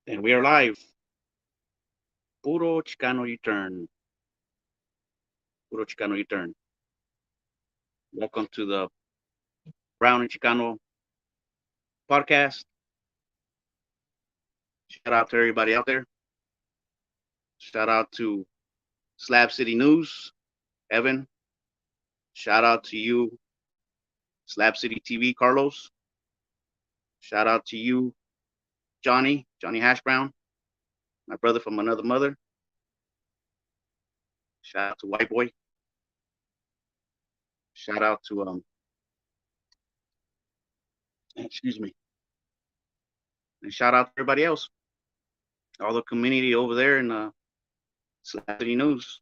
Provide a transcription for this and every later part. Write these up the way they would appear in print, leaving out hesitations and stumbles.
And we are live. Puro Chicano return. Puro Chicano return. Welcome to the Brown&Chicano Podcast. Shout out to everybody out there. Shout out to Slab City News, Evan. Shout out to you, Slab City TV, Carlos. Shout out to you, Johnny Hash Brown, my brother from another mother. Shout out to White Boy. Shout out to excuse me, and shout out to everybody else, all the community over there in Slab City News.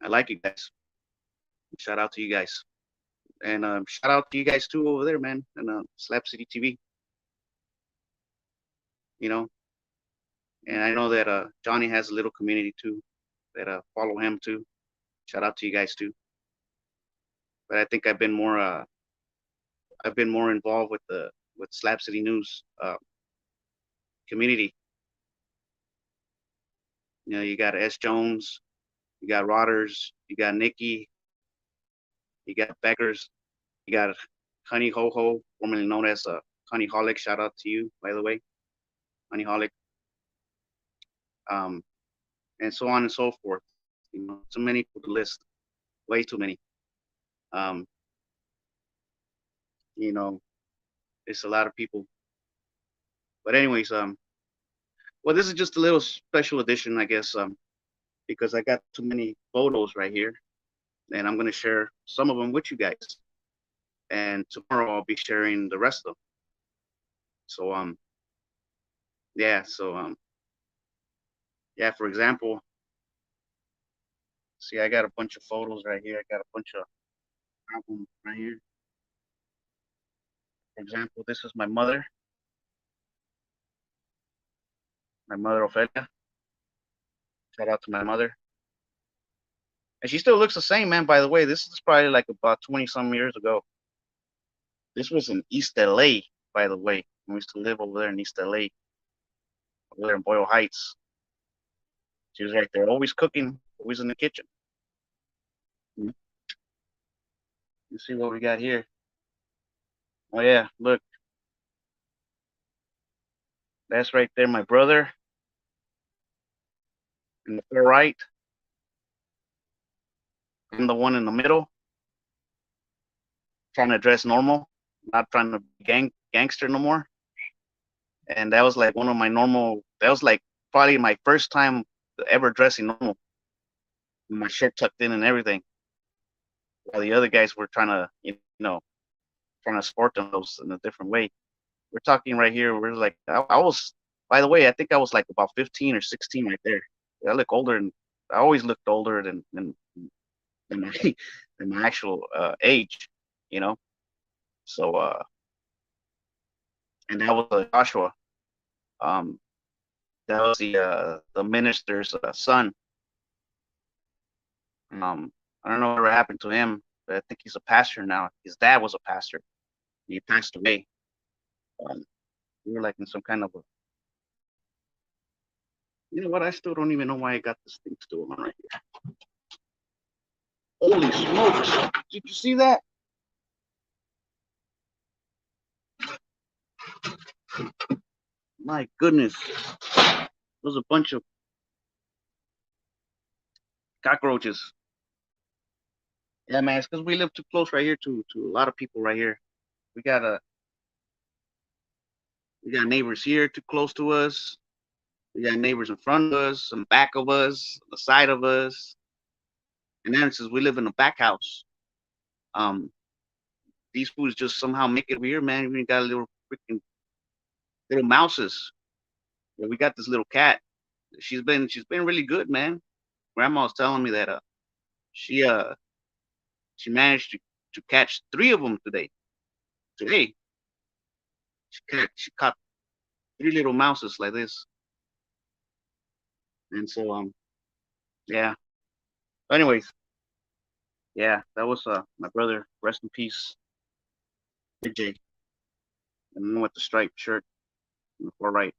I like you guys. Shout out to you guys. And shout out to you guys too over there, man, and Slap City TV. You know, and I know that Johnny has a little community too that follow him too. Shout out to you guys too. But I think I've been more involved with the Slap City News community. You know, you got S Jones, you got Rodders, you got Nikki, you got Beckers, you got Honey Ho Ho, formerly known as Honey Holic. Shout out to you, by the way, Honey Holic. Um, and so on and so forth. You know, too many for the list, way too many. Um, you know, it's a lot of people. But anyways, well, this is just a little special edition, I guess, because I got too many photos right here, and I'm gonna share some of them with you guys. And tomorrow I'll be sharing the rest of them. So yeah, so yeah, for example, see, I got a bunch of photos right here. I got a bunch of albums right here. For example, this is my mother Ophelia. Shout out to my mother. And she still looks the same, man. By the way, this is probably like about 20 some years ago. This was in East LA, by the way. We used to live over there in East LA, over there in Boyle Heights. She was right there, always cooking, always in the kitchen. You see what we got here. Oh yeah, look, that's right there, my brother in the far right. I'm the one in the middle, trying to dress normal, not trying to be gangster no more. And that was like one of my normal. That was like probably my first time ever dressing normal, my shirt tucked in and everything. While the other guys were trying to, know, trying to sport themselves in a different way. We're talking right here. We're like, I was. By the way, I think I was like about 15 or 16 right there. I look older, and I always looked older than my than my actual age, you know. So and that was Joshua. Um, that was the minister's son. I don't know what happened to him, but I think he's a pastor now. His dad was a pastor. He passed away. Um, we were like in some kind of a, you know what? I still don't even know why I got this thing still on right here. Holy smokes! Did you see that? My goodness, there's a bunch of cockroaches. Yeah, man, it's because we live too close right here to a lot of people right here. We got we got neighbors here too close to us. We got neighbors in front of us, some back of us, the side of us, and then since we live in a back house, um, these foods just somehow make it weird, man. We got little freaking little mouses. Yeah, we got this little cat. She's been really good, man. Grandma was telling me that she uh she managed to catch three of them today. Today she caught three little mouses like this, and so yeah. Anyways, yeah, that was my brother. Rest in peace, Big J. And the one with the striped shirt on the far right.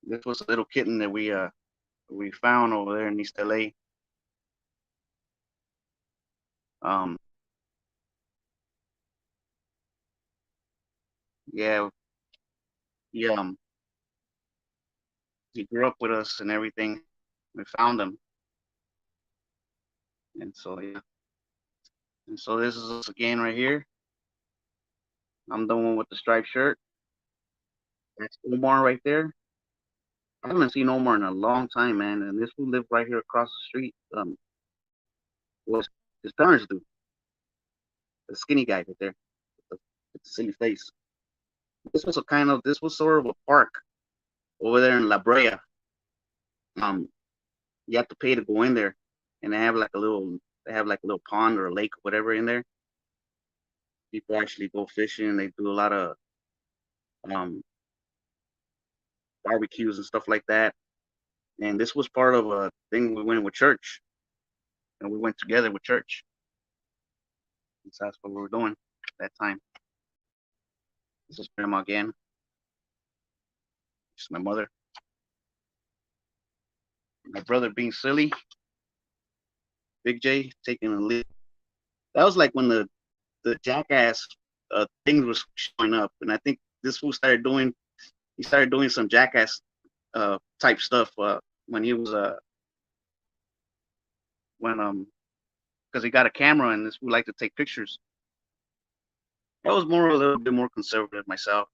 This was a little kitten that we found over there in East LA. Um, yeah, he he grew up with us and everything. We found him, and so yeah, and so this is us again right here. I'm the one with the striped shirt. That's Omar right there. I haven't seen Omar in a long time, man. And this fool lived right here across the street. Was his parents do? The skinny guy right there with the silly face. This was sort of a park over there in La Brea. Um, you have to pay to go in there, and they have like a little pond or a lake or whatever in there. People actually go fishing. They do a lot of um barbecues and stuff like that. And this was part of a thing we went with church, and we went together with church. And so that's what we were doing at that time. This is grandma again. This is my mother. My brother being silly. Big J taking a lead. That was like when the jackass things was showing up, and I think this fool he started doing some jackass type stuff when he was when because he got a camera and this fool liked to take pictures. I was more a little bit more conservative myself.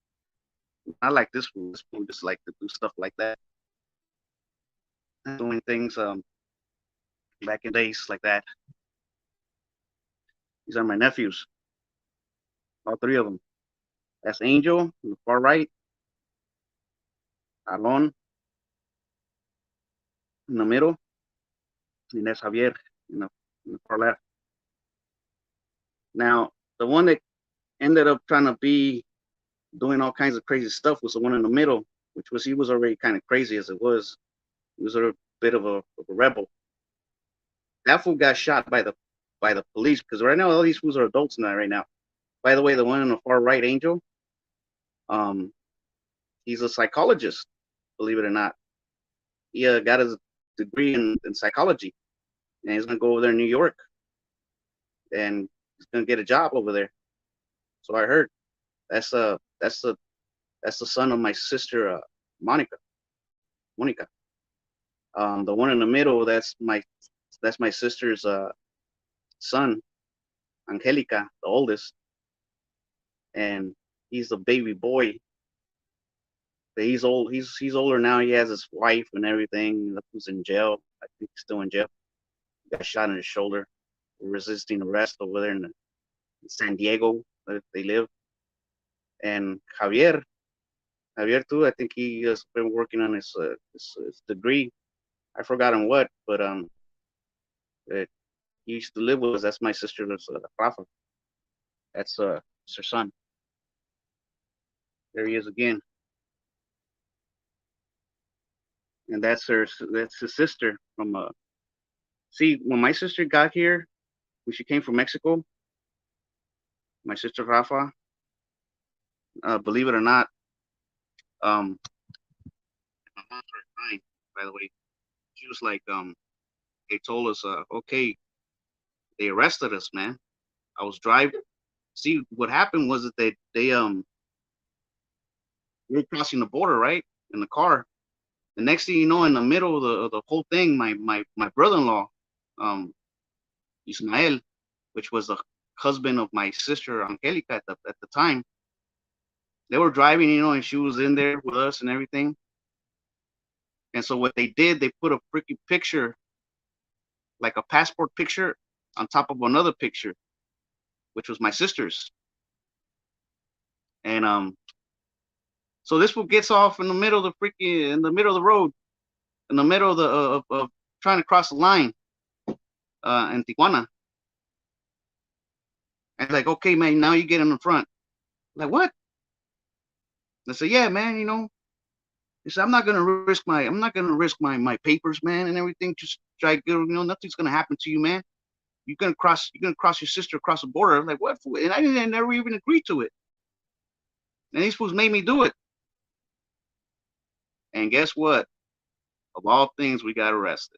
I like this fool. This fool just like to do stuff like that, doing things back in days like that. These are my nephews, all three of them. That's Angel on the far right, Alon in the middle, and that's Javier in the far left. Now, the one that ended up trying to be doing all kinds of crazy stuff was the one in the middle, which was he was already kind of crazy as it was. He was a bit of a rebel. That fool got shot by the police because right now all these fools are adults now. Right now, by the way, the one on the far right, Angel, um, he's a psychologist. Believe it or not, he got his degree in psychology, and he's gonna go over there in New York, and he's gonna get a job over there. So I heard. That's that's the son of my sister, Monica. Monica. The one in the middle, that's my sister's son, Angelica, the oldest, and he's a baby boy. But he's old. He's older now. He has his wife and everything. He's in jail. I think he's still in jail. He got shot in his shoulder, resisting arrest over there in San Diego. They live. And Javier too. I think he has been working on his degree. I forgot on what, but he used to live with us. That's my sister. That's Rafa. That's her son. There he is again, and that's his sister from. See, when my sister got here, when she came from Mexico, my sister Rafa. Believe it or not, my mom started crying. By the way, she was like, they told us, okay, they arrested us, man. I was driving. See, what happened was that they we were crossing the border, right, in the car. The next thing you know, in the middle of the whole thing, my brother-in-law, um, Ismael, which was the husband of my sister Angelica at the time, they were driving, and she was in there with us and everything. And so what they did, they put a freaking picture, like a passport picture, on top of another picture, which was my sister's. And so this fool gets off in the middle of the road, in the middle of of trying to cross the line in Tijuana. And like, okay, man, now you get in the front. Like, what? I said, yeah, man, He said, I'm not gonna risk my papers, man, and everything. Just try to nothing's gonna happen to you, man. You're gonna cross your sister across the border. I'm like, what? And I never even agreed to it. And these fools made me do it. And guess what? Of all things, we got arrested.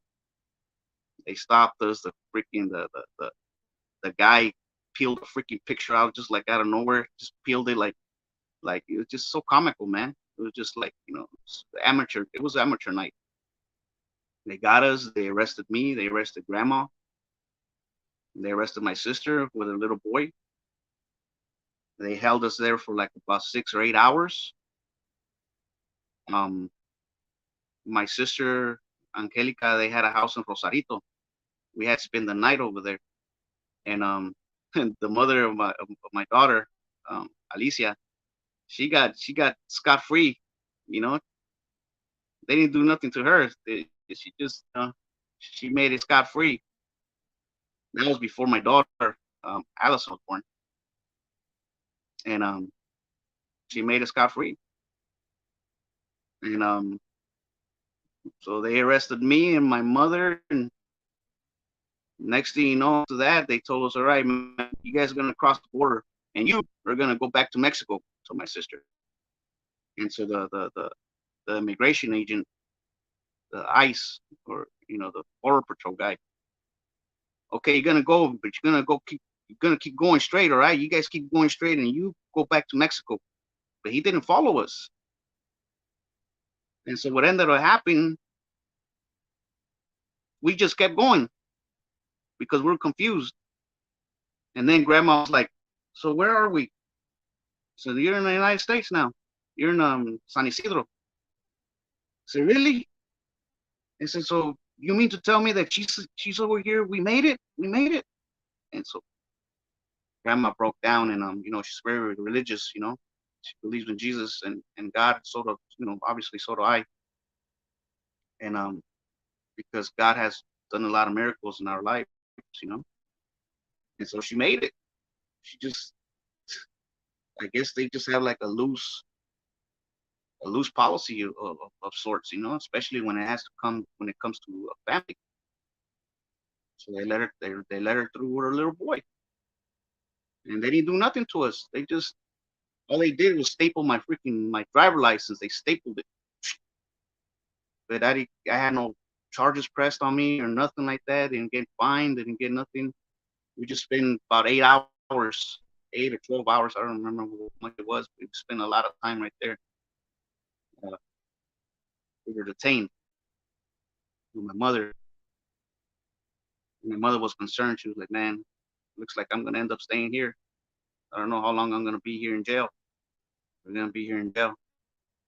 They stopped us. The guy peeled a freaking picture out just like out of nowhere. Just peeled it like it was just so comical, man. It was just like, amateur. It was amateur night. They got us. They arrested me. They arrested grandma. They arrested my sister with a little boy. They held us there for like about 6 or 8 hours. Um, my sister Angelica, they had a house in Rosarito. We had to spend the night over there, and the mother of my daughter, Alicia, she got scot free. You know, they didn't do nothing to her. She just she made it scot free. That was before my daughter, Allison, was born, and she made it scot free. And so they arrested me and my mother, and next thing you know, to that they told us, all right, man, you guys are gonna cross the border, and you are gonna go back to Mexico. To my sister, and so the immigration agent, the ICE, or the border patrol guy. Okay, you're gonna go, but you're gonna keep going straight, all right? You guys keep going straight, and you go back to Mexico. But he didn't follow us, and so what ended up happening, we just kept going because we were confused. And then Grandma was like, "So where are we?" So you're in the United States now. You're in San Isidro. I said, really? I said, so you mean to tell me that she's over here? We made it. We made it. And so Grandma broke down, and she's very religious. She believes in Jesus and God. Sort of, obviously, so do I. And because God has done a lot of miracles in our lives, and so she made it. She just, I guess they just have like a loose policy of sorts, especially when it comes to a family. So they let her through with her little boy, and they didn't do nothing to us. All they did was staple my driver license. They stapled it, but I had no charges pressed on me or nothing like that. Didn't get fined. Didn't get nothing. We just spent about 8 hours, 8 or 12 hours. I don't remember how much it was. But we spent a lot of time right there. We were detained. My mother was concerned. She was like, man, looks like I'm going to end up staying here. I don't know how long I'm going to be here in jail. We're going to be here in jail.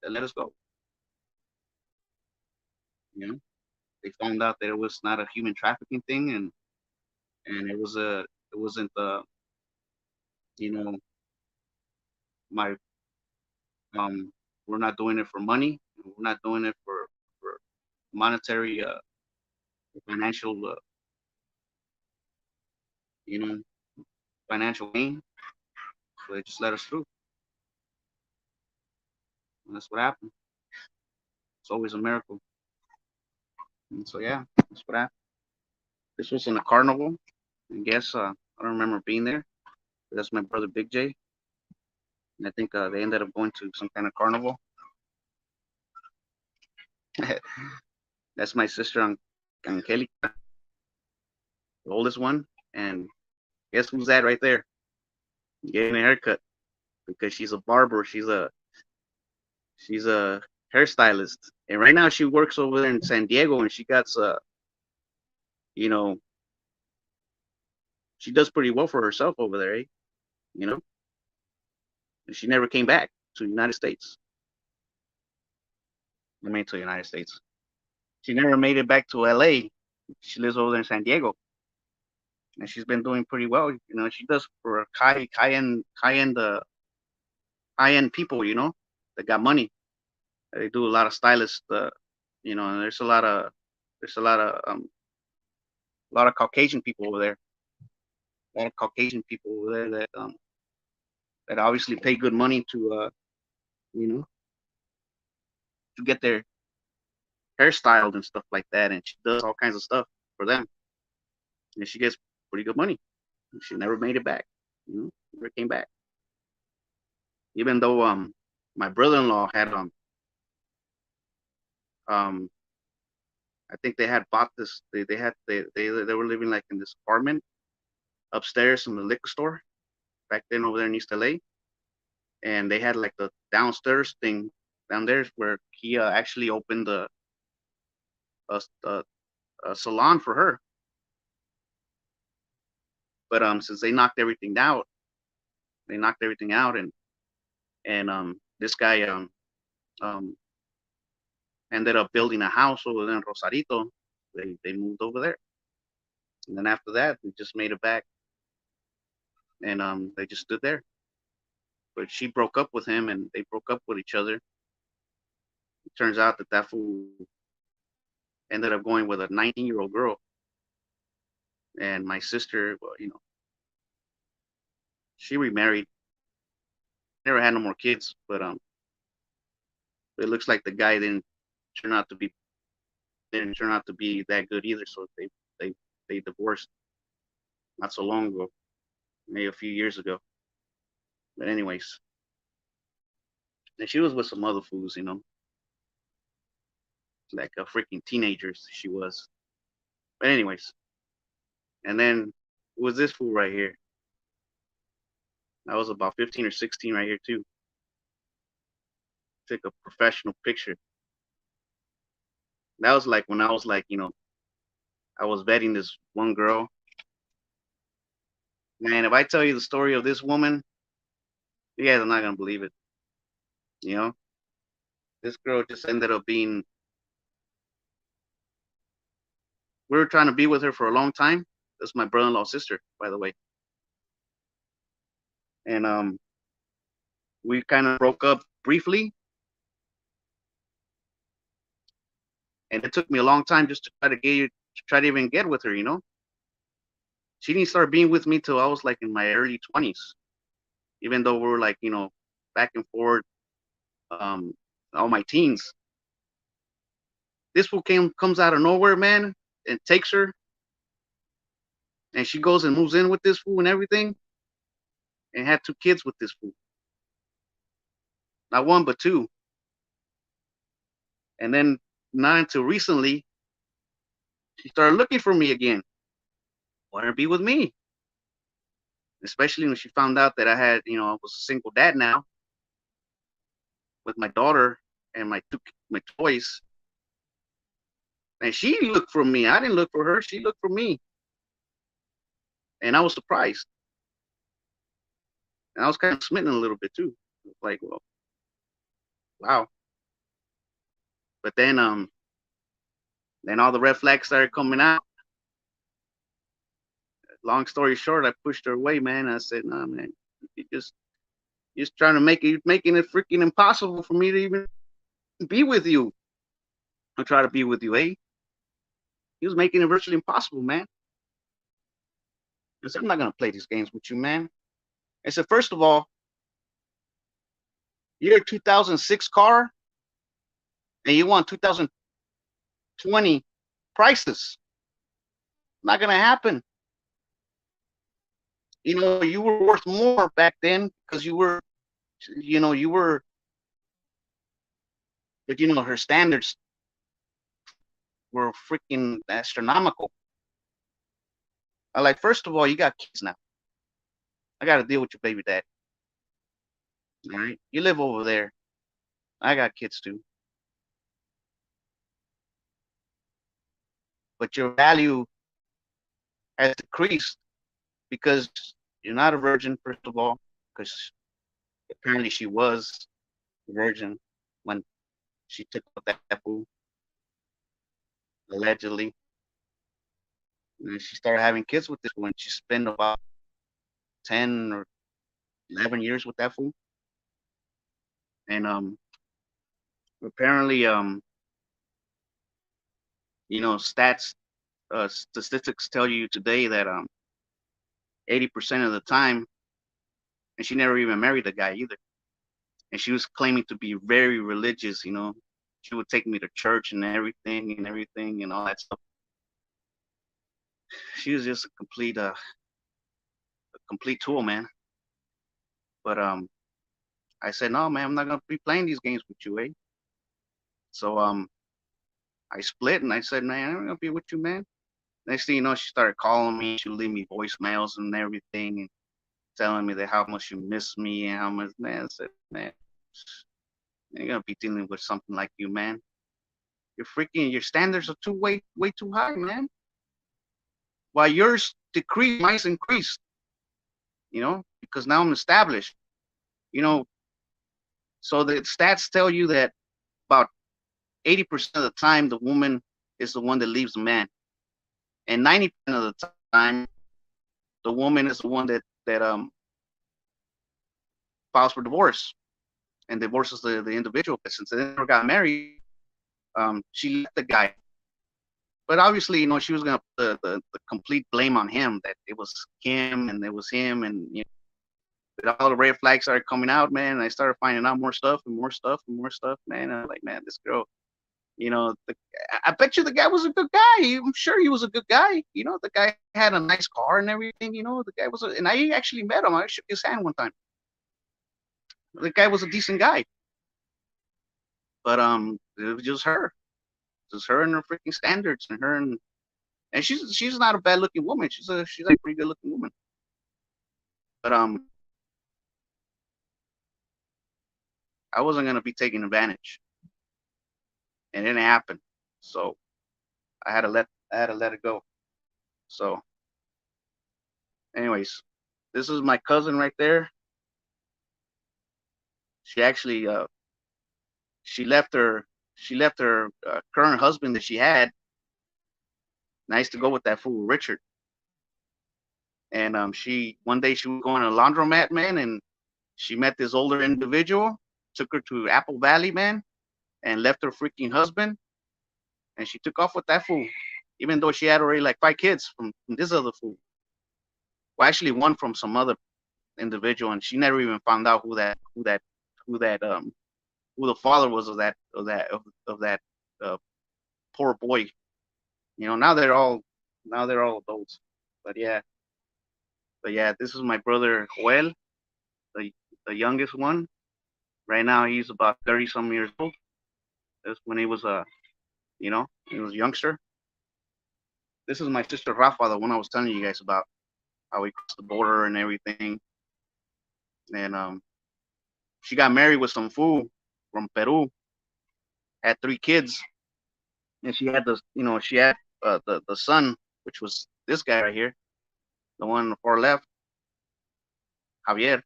They let us go. They found out that it was not a human trafficking thing, and it wasn't my we're not doing it for money. We're not doing it for monetary financial financial gain. So they just let us through. And that's what happened. It's always a miracle. And so yeah, that's what happened. This was in a carnival. I guess I don't remember being there. But that's my brother Big J. And I think they ended up going to some kind of carnival. That's my sister Angelica, the oldest one. And guess who's that right there? Getting a haircut because she's a barber. She's a hairstylist, and right now she works over there in San Diego, and she she does pretty well for herself over there, and she never came back to the United States. I mean, to the United States. She never made it back to LA. She lives over there in San Diego, and she's been doing pretty well. She does for high-end people, that got money. They do a lot of stylists, and there's a lot of Caucasian people over there. A lot of Caucasian people over there that obviously pay good money to to get their hair styled and stuff like that, and she does all kinds of stuff for them, and she gets pretty good money. She never made it back, never came back. Even though my brother-in-law had Um, I think they had bought this. They were living like in this apartment upstairs from the liquor store back then over there in East LA, and they had like the downstairs thing down there where he actually opened a, a, a salon for her. But since they knocked everything out, and this guy um ended up building a house over there in Rosarito. They moved over there, and then after that, they just made it back, and they just stood there. But she broke up with him, and they broke up with each other. It turns out that that fool ended up going with a 19-year-old girl, and my sister, well, she remarried, never had no more kids, but it looks like the guy turn out to be didn't turn out to be that good either. So they they divorced not so long ago, maybe a few years ago. But anyways, and she was with some other fools, like a freaking teenagers she was. But anyways, and then it was this fool right here. I was about 15 or 16 right here too. Took a professional picture. That was like when I was like, I was vetting this one girl. Man, if I tell you the story of this woman, you guys are not gonna believe it. You know, this girl just ended up being. We were trying to be with her for a long time. That's my brother-in-law's sister, by the way. And we kind of broke up briefly, and it took me a long time just to try to even get with her. She didn't start being with me till I was like in my early 20s. Even though we were like, back and forth, um, all my teens. This fool comes out of nowhere, man, and takes her, and she goes and moves in with this fool and everything, and had 2 kids with this fool. Not one, but 2. And then not until recently, she started looking for me again. Wanted to be with me. Especially when she found out that I was a single dad now with my daughter and my toys. And she looked for me. I didn't look for her. She looked for me. And I was surprised. And I was kind of smitten a little bit too. Like, well, wow. But then all the red flags started coming out. Long story short, I pushed her away, man. I said, nah, man, you just trying to making it freaking impossible for me to even be with you. I'll try to be with you, eh? He was making it virtually impossible, man. I said, I'm not gonna play these games with you, man. I said, first of all, you're a 2006 car, and you want 2020 prices. Not gonna happen. You were worth more back then because but her standards were freaking astronomical. I like, first of all, you got kids now. I got to deal with your baby dad. All right, you live over there. I got kids too. But your value has decreased because you're not a virgin, first of all, because apparently she was a virgin when she took up that fool, allegedly. And she started having kids with this when she spent about 10 or 11 years with that fool. And apparently statistics tell you today that 80% of the time, and she never even married the guy either. And she was claiming to be very religious, She would take me to church and everything and all that stuff. She was just a complete tool, man. But I said, no, man, I'm not gonna be playing these games with you, eh? So I split and I said, man, I'm gonna be with you, man. Next thing you know, she started calling me. She would leave me voicemails and everything, and telling me that how much you miss me and how much. Man, I said, man, I ain't gonna be dealing with something like you, man. Your standards are too way too high, man. While yours decrease, mine's increased. Because now I'm established. You know, so the stats tell you that about 80% of the time the woman is the one that leaves the man, and 90% of the time the woman is the one that files for divorce and divorces the individual. But since they never got married, she left the guy. But obviously, she was gonna put the complete blame on him, that it was him and it was him, and all the red flags started coming out, man. And I started finding out more stuff and more stuff and more stuff, man. And I'm like, man, this girl, I bet you the guy was a good guy. I'm sure he was a good guy. The guy had a nice car and everything. The guy and I actually met him. I shook his hand one time. The guy was a decent guy, but it was just her and her freaking standards, and her and she's not a bad looking woman. She's a pretty good looking woman, but I wasn't gonna be taken advantage, and it didn't happen. So I had to let it go. So, anyways, this is my cousin right there. She actually she left her current husband that she had. Nice to go with that fool Richard. And she one day she was going to a laundromat, man, and she met this older individual. Took her to Apple Valley, man, and left her freaking husband. And she took off with that fool, even though she had already like 5 kids from this other fool. Well, actually, one from some other individual, and she never even found out who the father was of that uh, poor boy. Now they're all adults. But yeah, this is my brother Joel, the the youngest one. Right now he's about 30 some years old. That's when he was a youngster. This is my sister Rafa, the one I was telling you guys about, how we crossed the border and everything. And she got married with some fool from Peru, had 3 kids, and she had the son, which was this guy right here, the one on the far left, Javier.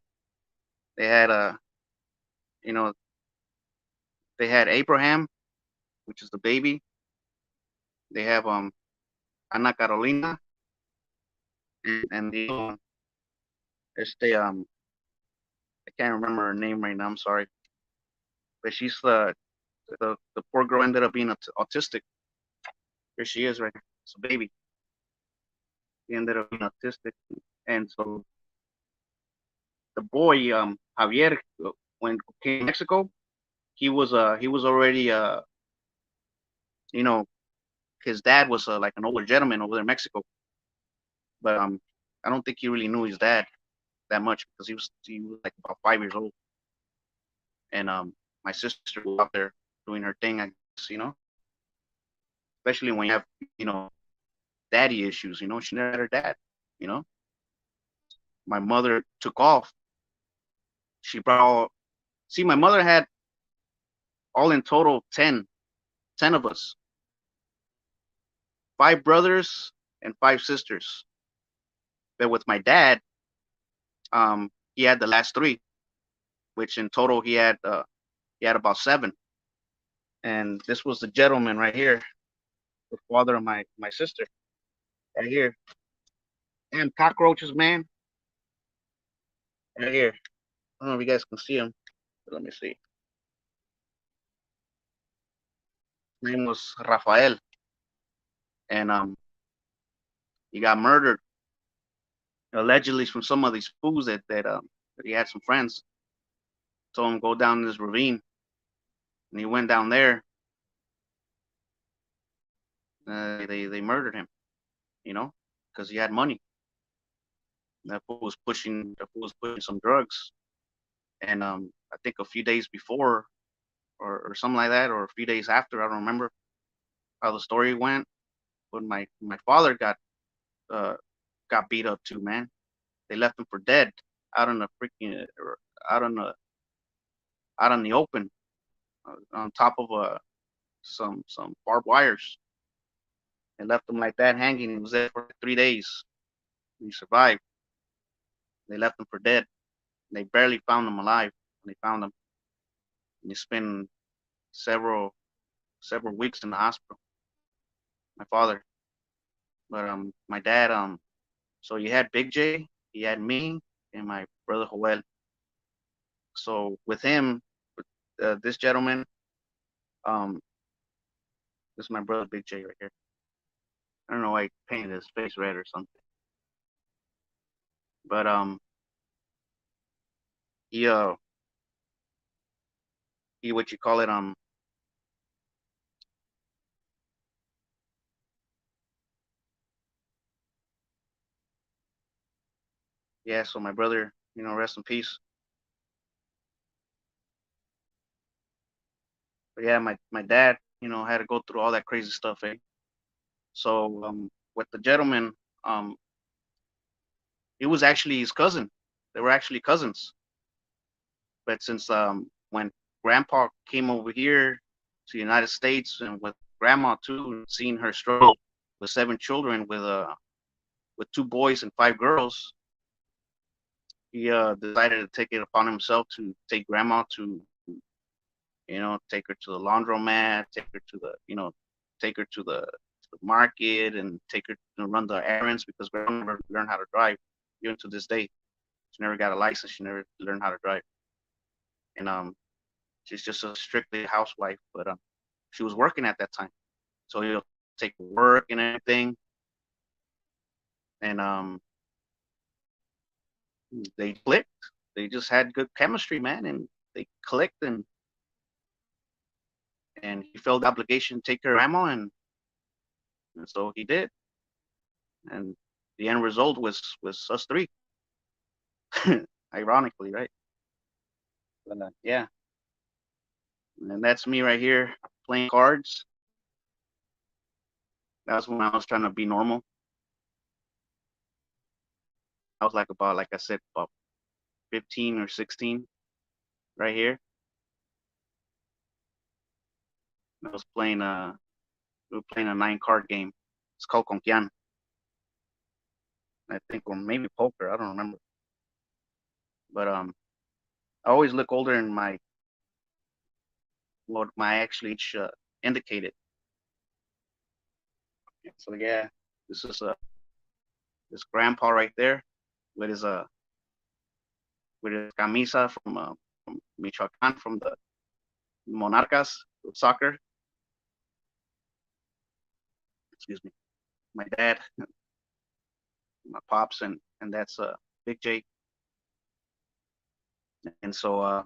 They had you know, they had Abraham, which is the baby. They have Ana Carolina, and the other one, I can't remember her name right now. I'm sorry, but she's the poor girl ended up being autistic. Here she is, right? It's a baby. She ended up being autistic, and so the boy Javier, when he came to Mexico, he was already you know his dad was like an older gentleman over there in Mexico, but I don't think he really knew his dad that much, because he was like about 5 years old, and my sister was out there doing her thing, I guess, especially when you have you know daddy issues. She never had her dad. You know, my mother took off. She brought all. See, my mother had all in total 10 of us, 5 brothers and 5 sisters. But with my dad, he had the last 3, which in total he had about 7. And this was the gentleman right here, the father of my sister, right here. And cockroaches, man, right here. I don't know if you guys can see him. But let me see. His name was Rafael, and he got murdered allegedly from some of these fools that he had some friends told him go down this ravine, and he went down there. They murdered him, because he had money. That fool was pushing some drugs, and I think a few days before, or something like that, or a few days after, I don't remember. how the story went. But my father uh got beat up too, man. They left him for dead out on the freaking out on the out on the open on top of some barbed wires. They left him like that hanging. He was there for 3 days. He survived. They left him for dead. They barely found him alive when they found him. And he spent several several weeks in the hospital. My father, but my dad so you had Big J, he had me, and my brother Joel. So with him, this gentleman, um, this is my brother Big J right here. I don't know why he painted his face red or something, but he he what you call it yeah. So my brother, rest in peace. But yeah, my dad, had to go through all that crazy stuff, eh? So with the gentleman, um, he was actually his cousin. They were actually cousins. But since when Grandpa came over here to the United States and with Grandma too, seeing her struggle with 7 children with 2 boys and 5 girls, he decided to take it upon himself to take Grandma to take her to the laundromat, take her to take her to the market, and take her to run the errands because Grandma never learned how to drive even to this day. She never got a license. She never learned how to drive, and she's just a strictly housewife. But she was working at that time, so he'll take work and everything, and they clicked. They just had good chemistry, man, and they clicked, and he felt the obligation to take care of Grandma, and so he did, and the end result was us three, ironically, right? But yeah, and that's me right here playing cards. That was when I was trying to be normal. I was like I said, about 15 or 16, right here. I was playing we were playing a 9 card game. It's called Conquian, I think, or maybe poker. I don't remember. But I always look older than what my actual age indicated. So yeah, this is this grandpa right there with his camisa from Michoacan, from the Monarcas with soccer. Excuse me. My dad, my pops, and that's Big J. And so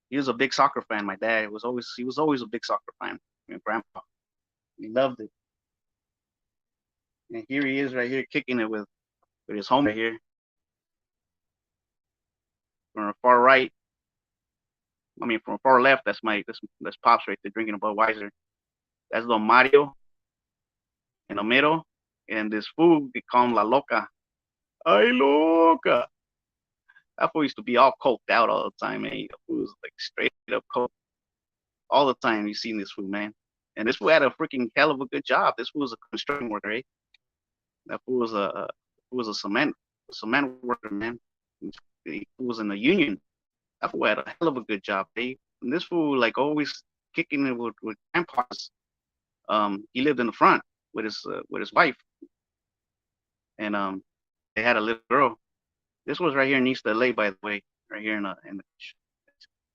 he was a big soccer fan. My dad he was always a big soccer fan. Grandpa, he loved it. And here he is right here kicking it with his home right here from the far right. I mean, from the far left, that's pops right there drinking a Budweiser. That's Don Mario in the middle, and this fool they call him La Loca. Ay loca. That fool used to be all coked out all the time, man. The fool was like straight up coke all the time. You seen this fool, man. And this fool had a freaking hell of a good job. This fool was a construction worker, eh? That fool was a cement worker, man. He was in the union. That fool had a hell of a good job, eh? And this fool like always kicking it with grandpas. He lived in the front with his wife, and they had a little girl. This was right here in East LA, by the way, right here in the.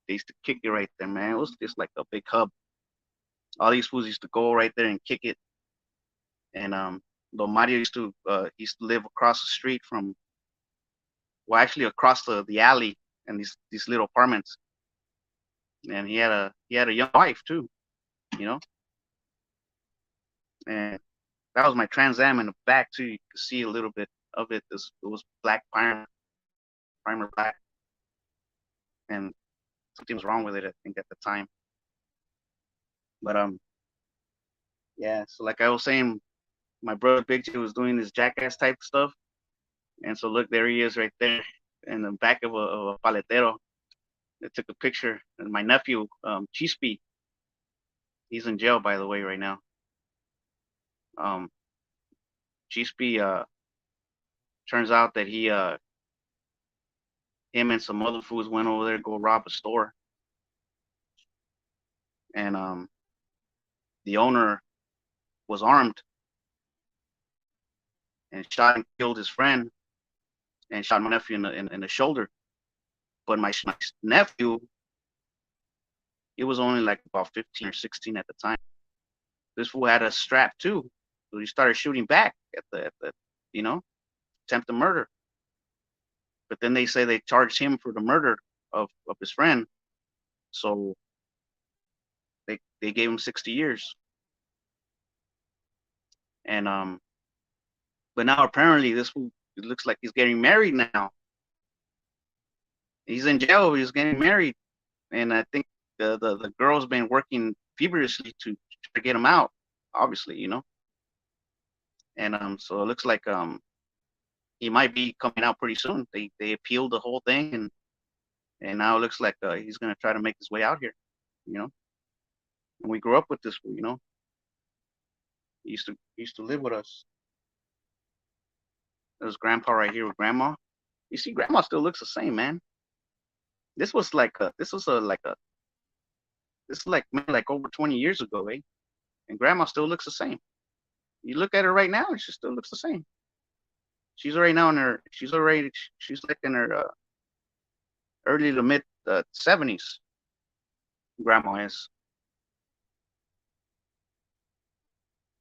They used to kick it right there, man. It was just like a big hub. All these fools used to go right there and kick it, and Don Mario used to live across the street from, well, actually across the alley and these little apartments, and he had a young wife too, you know, and that was my Trans Am in the back too. You could see a little bit of it. It was black primer black, and something was wrong with it, I think, at the time. But Yeah. So like I was saying, my brother Big J was doing this jackass type stuff, and so look, there he is right there in the back of a paletero. I took a picture, and my nephew, Chispi, he's in jail by the way right now. Um, Chispi, turns out that him and some other fools went over there to go rob a store, and the owner was armed and shot and killed his friend and shot my nephew in the shoulder. But my nephew, he was only like about 15 or 16 at the time. This fool had a strap too, so he started shooting back at the you know attempted murder. But then they say they charged him for the murder of his friend, so they gave him 60 years. And but now apparently this fool, it looks like he's getting married now. He's in jail. He's getting married, and I think the girl's been working feverishly to try to get him out. Obviously, and so it looks like he might be coming out pretty soon. They appealed the whole thing, and now it looks like he's gonna try to make his way out here. You know, and we grew up with this fool. He used to live with us. There's grandpa right here with grandma. You see, grandma still looks the same, man. This was like a this was a like a this is like man, like over 20 years ago, eh? And grandma still looks the same. You look at her right now, and she still looks the same. She's already now in her. She's like in her early to mid 70s. Grandma is,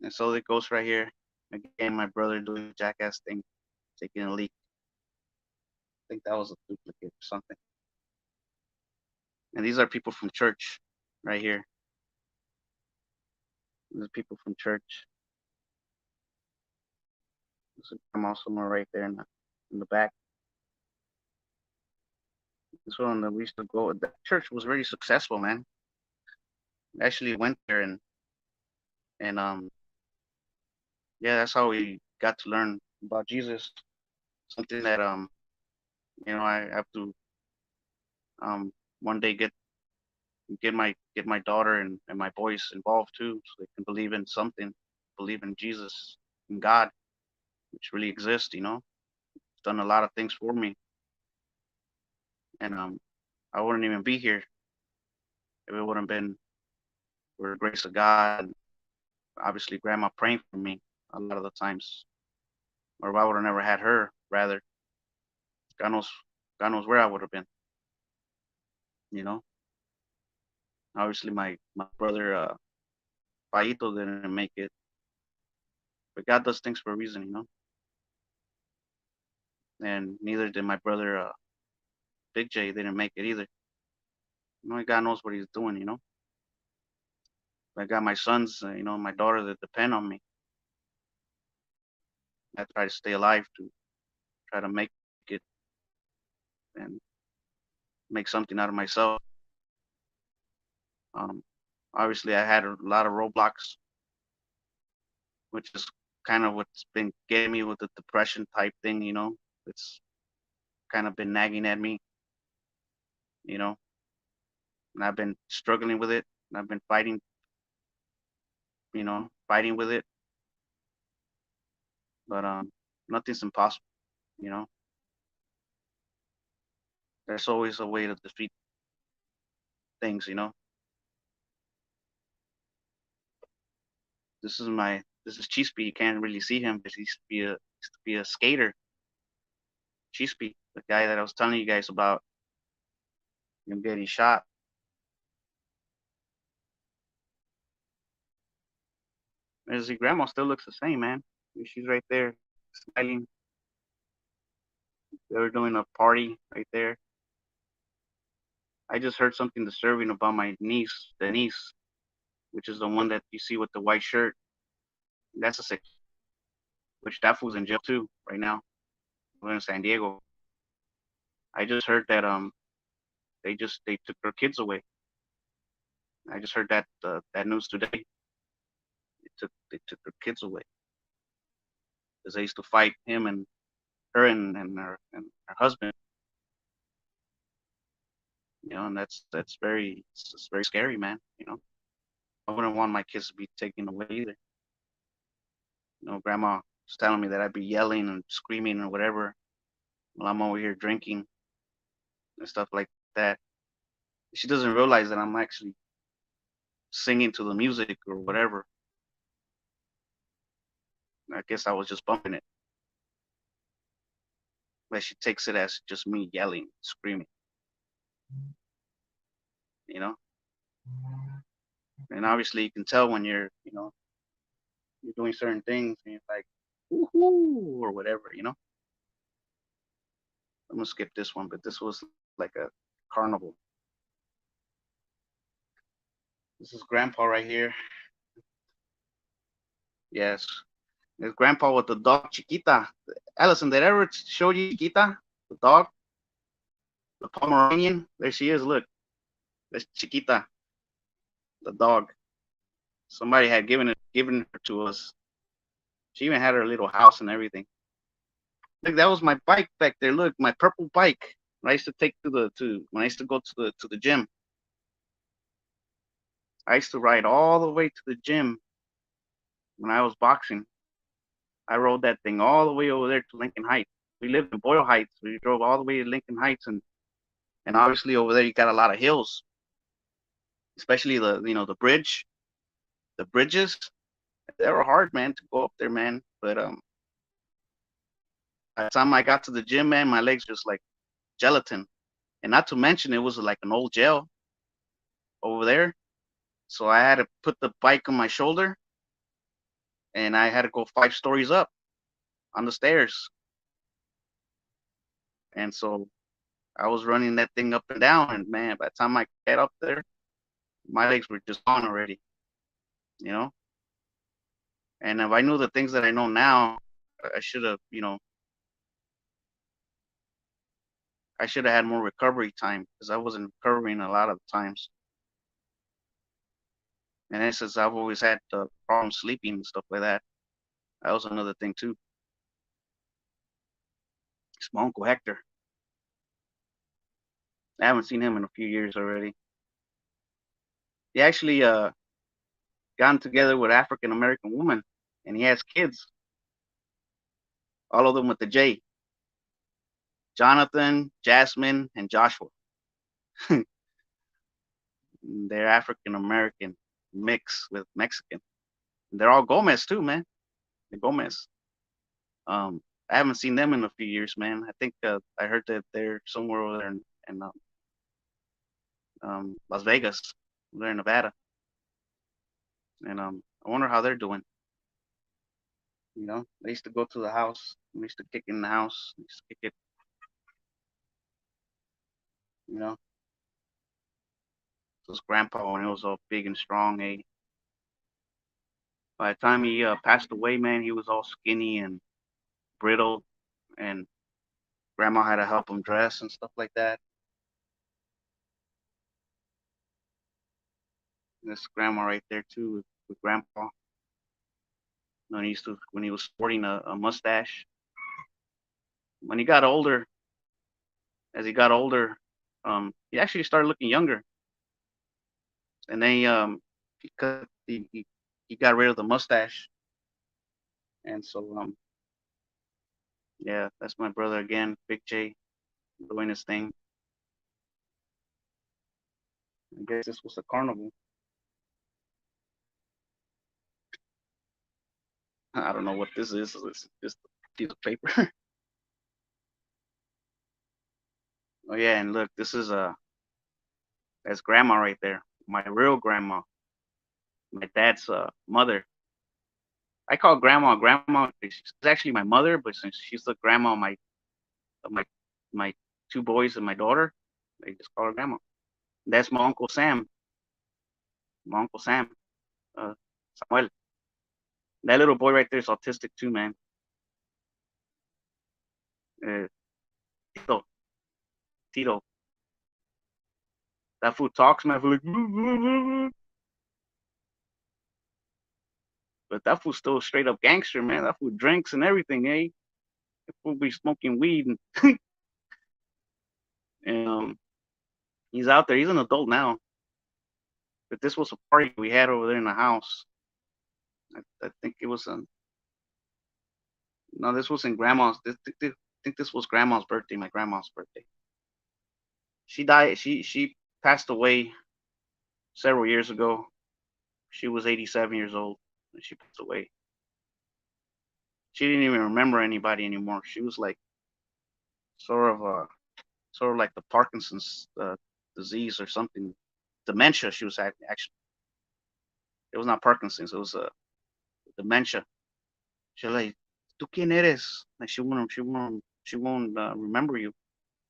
and so it goes right here. Again, my brother doing the jackass thing, taking a leak. I think that was a duplicate or something. And these are people from church, right here. These are people from church. There's a grandma somewhere right there in the back. This one that we used to go. That church was very successful, man. I actually went there and yeah, that's how we got to learn about Jesus. Something that I have to one day get my daughter and my boys involved too, so they can believe in something, believe in Jesus, in God, which really exists. It's done a lot of things for me, and I wouldn't even be here if it wouldn't been for the grace of God. Obviously, grandma praying for me a lot of the times, or if I would have never had her, rather, God knows, God knows where I would have been. You know, obviously my brother Paito didn't make it, but God does things for a reason. And neither did my brother Big J. Didn't make it either. God knows what he's doing. I got my sons, my daughter that depend on me. I try to stay alive to try to make it and make something out of myself. Um, Obviously, I had a lot of roadblocks, which is kind of what's been getting me with the depression type thing. It's kind of been nagging at me, you know, and I've been struggling with it. And I've been fighting with it, but nothing's impossible. You know, there's always a way to defeat things. This is Chispi. You can't really see him, but he used to be a skater. Chispi, the guy that I was telling you guys about him getting shot. As your grandma still looks the same, man. She's right there, smiling. They were doing a party right there. I just heard something disturbing about my niece, Denise, which is the one that you see with the white shirt. That's a sick, which that fool's in jail too right now. We're in San Diego. I just heard that they took their kids away. I just heard that news today. they took their kids away because they used to fight him and her and her husband. And that's very it's very scary, man. I wouldn't want my kids to be taken away either. Grandma was telling me that I'd be yelling and screaming or whatever while I'm over here drinking and stuff like that. She doesn't realize that I'm actually singing to the music or whatever. I guess I was just bumping it, but she takes it as just me yelling, screaming, you know. And obviously, you can tell when you're doing certain things, and you're like, woohoo, or whatever. I'm gonna skip this one, but this was like a carnival. This is Grandpa right here. Yes, it's Grandpa with the dog Chiquita. Allison, did I ever show you Chiquita, the dog, the Pomeranian? There she is. Look, that's Chiquita, the dog. Somebody had given her to us. She even had her little house and everything. Look, that was my bike back there. Look, my purple bike. When I used to take when I used to go to the gym. I used to ride all the way to the gym when I was boxing. I rode that thing all the way over there to Lincoln Heights. We lived in Boyle Heights. We drove all the way to Lincoln Heights, and obviously over there you got a lot of hills, especially the bridge, the bridges. They were hard, man, to go up there, man. But by the time I got to the gym, man, my legs just like gelatin. And not to mention, it was like an old jail over there. So I had to put the bike on my shoulder, and I had to go 5 stories up on the stairs. And so I was running that thing up and down, and man, by the time I got up there, my legs were just gone already, you know. And if I knew the things that I know now, I should have, I should have had more recovery time because I wasn't recovering a lot of the times. And then since I've always had problems sleeping and stuff like that, that was another thing too. It's my Uncle Hector. I haven't seen him in a few years already. He actually gotten together with African American woman, and he has kids, all of them with the J. Jonathan, Jasmine, and Joshua. They're African American mix with Mexican. They're all Gomez too, man. The Gomez. I haven't seen them in a few years, man. I think I heard that they're somewhere over there in Las Vegas. They're in Nevada, and I wonder how they're doing. They used to go to the house. They used to kick in the house. They used to kick it. You know, it was Grandpa when he was all big and strong. By the time he passed away, man, he was all skinny and brittle, and Grandma had to help him dress and stuff like that. And this Grandma right there too with Grandpa. When he was sporting a mustache. When he got older, as he got older, he actually started looking younger. And then he got rid of the mustache. And so yeah, that's my brother again, Big J, doing his thing. I guess this was a carnival. I don't know what this is. It's just a piece of paper. Oh yeah, and look, that's Grandma right there, my real grandma, my dad's mother. I call Grandma Grandma. She's actually my mother, but since she's the grandma of my 2 boys and my daughter, they just call her Grandma. That's my Uncle Sam. My Uncle Sam, Samuel. That little boy right there is autistic too, man. Uh, Tito, Tito. That fool talks, man. Like, But that fool's still straight up gangster, man. That fool drinks and everything, eh? That fool be smoking weed and he's out there. He's an adult now. But this was a party we had over there in the house. I think it was no, this was in grandma's. I think this was grandma's birthday, my grandma's birthday. She died. She passed away several years ago. She was 87 years old when she passed away. She didn't even remember anybody anymore. She was like sort of sort of like the Parkinson's disease or something, dementia. She was actually. It was not Parkinson's. It was dementia. She was like, "¿Tú quién eres?" Like she won't remember you.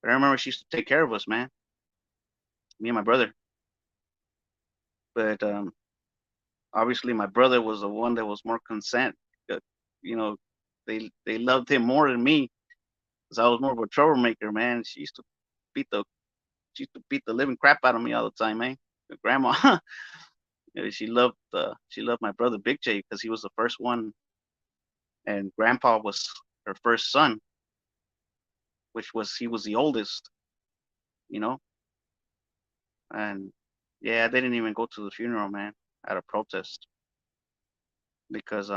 But I remember she used to take care of us, man. Me and my brother. But obviously, my brother was the one that was more consent. Uh, You know, they loved him more than me because I was more of a troublemaker, man. Beat the she used to beat the living crap out of me all the time, man. The grandma, she loved my brother Big J because he was the first one, and Grandpa was her first son, which was he was the oldest, you know. And yeah, they didn't even go to the funeral, man, out of protest because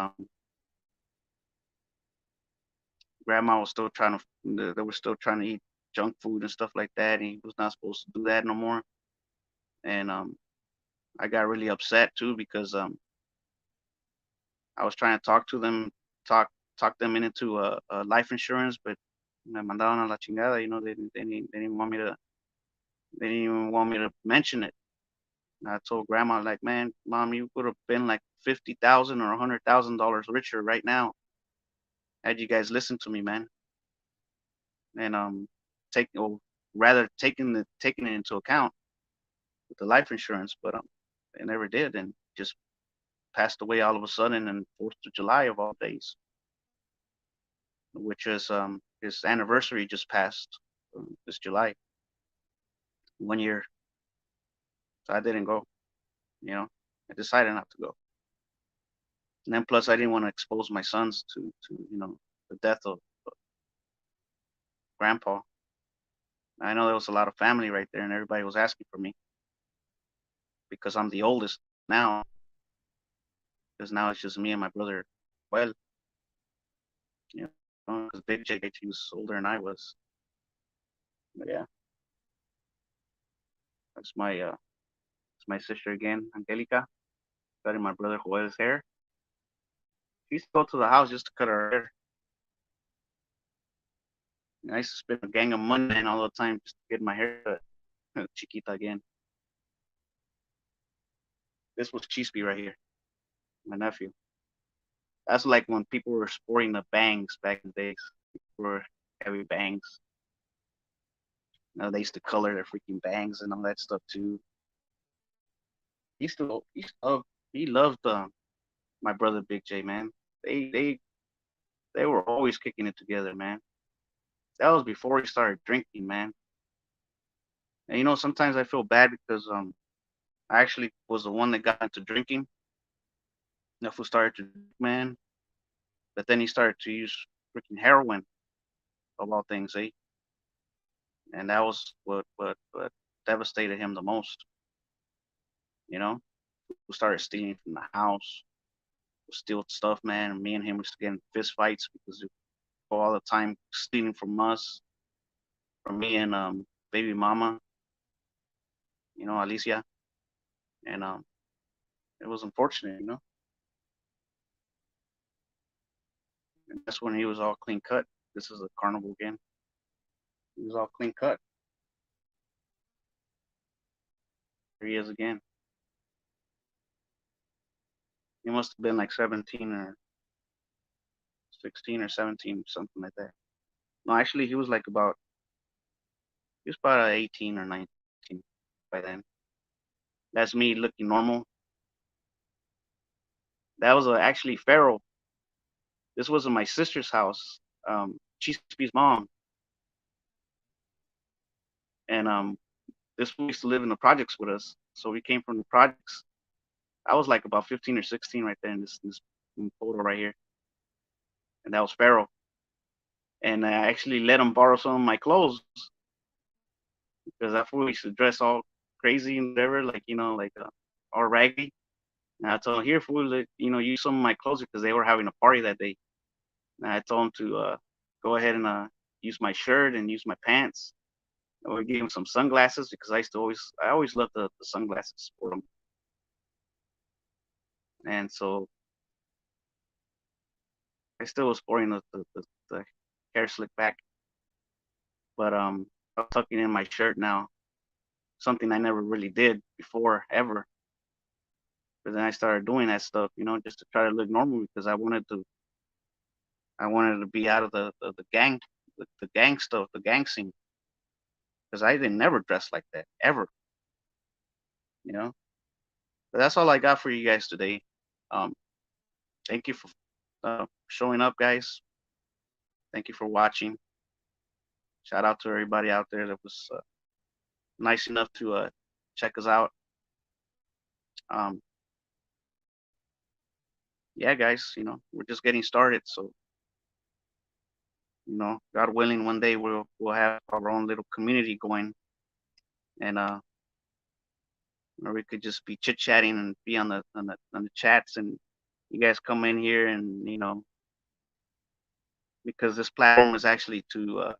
Grandma was still trying to they were still trying to eat junk food and stuff like that. And he was not supposed to do that no more. And I got really upset too because I was trying to talk to them, talk talk them into a life insurance, but me mandaron a la chingada. You know, they didn't want me to. They didn't even want me to mention it. And I told Grandma, like, man, Mom, you would have been like 50,000 or $100,000 richer right now had you guys listened to me, man. And or rather taking it into account with the life insurance, but they never did, and just passed away all of a sudden on 4th of July of all days, which is his anniversary just passed this July, 1 year. So I didn't go. You know, I decided not to go. And then plus, I didn't want to expose my sons to the death of Grandpa. I know there was a lot of family right there, and everybody was asking for me because I'm the oldest now. Because now it's just me and my brother. Well, you because Big J he was older than I was. But yeah, that's my sister again, Angelica, cutting my brother Joel's hair. She used to go to the house just to cut her hair. And I used to spend a gang of money man all the time just to get my hair cut. Chiquita again. This was Chispy right here, my nephew. That's like when people were sporting the bangs back in the days. People were heavy bangs. They used to color their freaking bangs and all that stuff too. He loved my brother Big J, man. They they they were always kicking it together, man. That was before he started drinking, man. And sometimes I feel bad because I actually was the one that got into drinking. That fool started to drink, man. But then he started to use freaking heroin of all things, eh? And that was what devastated him the most, you know? We started stealing from the house, steal stuff, man. And me and him was getting fist fights because all the time stealing from us, from me and baby mama, Alicia. And it was unfortunate. And that's when he was all clean cut. This is a carnival again. He was all clean cut. Here he is again. He must have been like 17 or 16 or 17, something like that. No, actually, he was about 18 or 19 by then. That's me looking normal. That was actually Farrell. This was in my sister's house, Chispi's mom. And this fool used to live in the projects with us. So we came from the projects. I was like about 15 or 16 right there in this photo right here, and that was Pharaoh. And I actually let him borrow some of my clothes because that fool used to dress all crazy and whatever, like like all raggedy. And I told him, here, fool, use some of my clothes because they were having a party that day. And I told him to go ahead and use my shirt and use my pants. And we gave him some sunglasses because I always loved the sunglasses for him. And so I still was sporting the hair slick back, but I'm tucking in my shirt now, something I never really did before ever. But then I started doing that stuff, just to try to look normal because I wanted to be out of the gang, the gang stuff, the gang scene, because I didn't never dress like that ever, you know. But that's all I got for you guys today. Um, thank you for showing up, guys. Thank you for watching. Shout out to everybody out there that was nice enough to check us out. Um, yeah, guys, we're just getting started, so God willing, one day we'll have our own little community going, and or we could just be chit chatting and be on the chats, and you guys come in here, and because this platform is actually to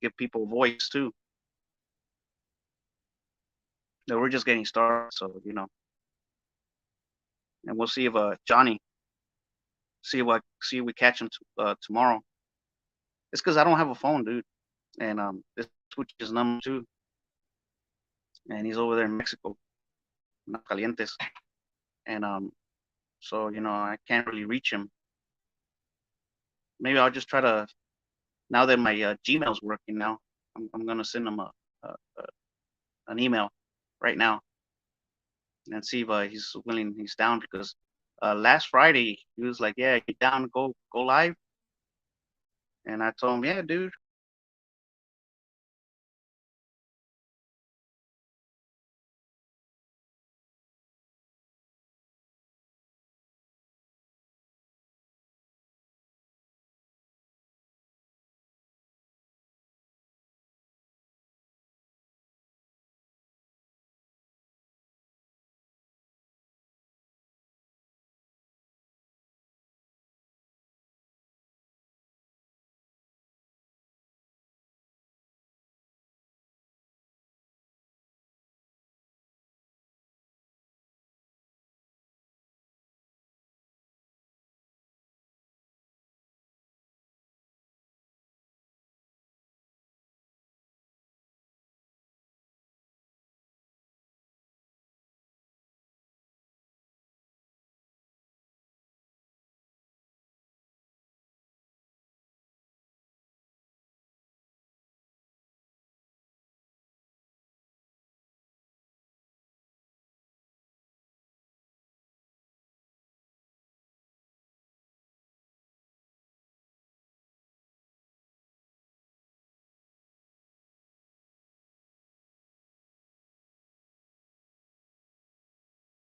give people a voice too. That we're just getting started, so and we'll see if Johnny see if we catch him tomorrow. It's because I don't have a phone, dude, and this switch is number two, and he's over there in Mexico, Calientes, and so I can't really reach him. Maybe I'll just try to, now that my Gmail's working now. I'm gonna send him a an email right now and see if he's willing, he's down, because last Friday he was like, yeah, you down to go live, and I told him, yeah, dude.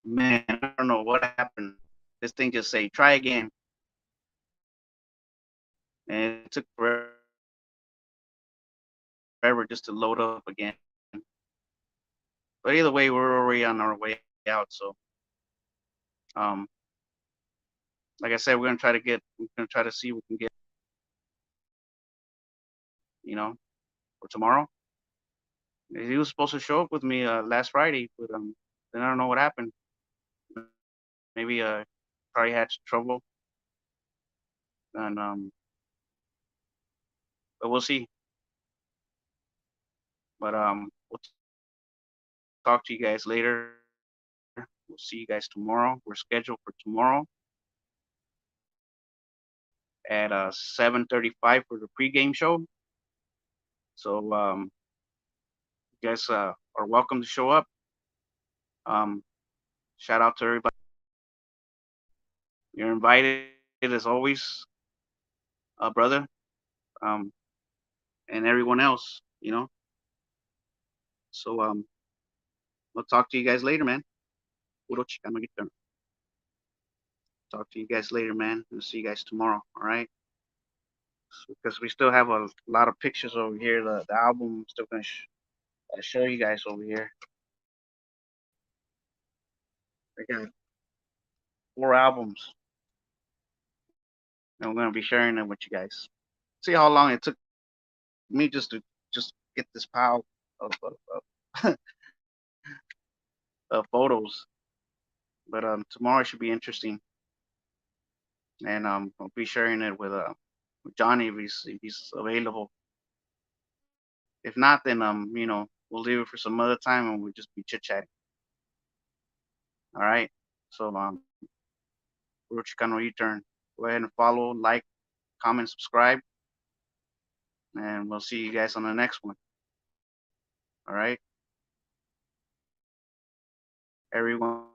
Man, I don't know what happened. This thing just say try again, and it took forever just to load up again. But either way, we're already on our way out. So, um, like I said, we're gonna try to see if we can get, for tomorrow. He was supposed to show up with me last Friday, but then I don't know what happened. Maybe probably had trouble, and but we'll see. But we'll talk to you guys later. We'll see you guys tomorrow. We're scheduled for tomorrow at 7:35 for the pregame show. So you guys are welcome to show up. Um, shout out to everybody. You're invited as always, brother, um, and everyone else. So we'll talk to you guys later, man. Puro Chicano. talk to you guys later, man. We'll see you guys tomorrow. All right. Because we still have a lot of pictures over here. The album I'm still gonna show you guys over here. I got 4 albums, and we're gonna be sharing them with you guys. See how long it took me just get this pile of of photos. But tomorrow should be interesting, and I'll be sharing it with Johnny if he's available. If not, then we'll leave it for some other time, and we'll just be chit chatting. All right. So Puro Chicano U-turn. Go ahead and follow, like, comment, subscribe, and we'll see you guys on the next one. All right. Everyone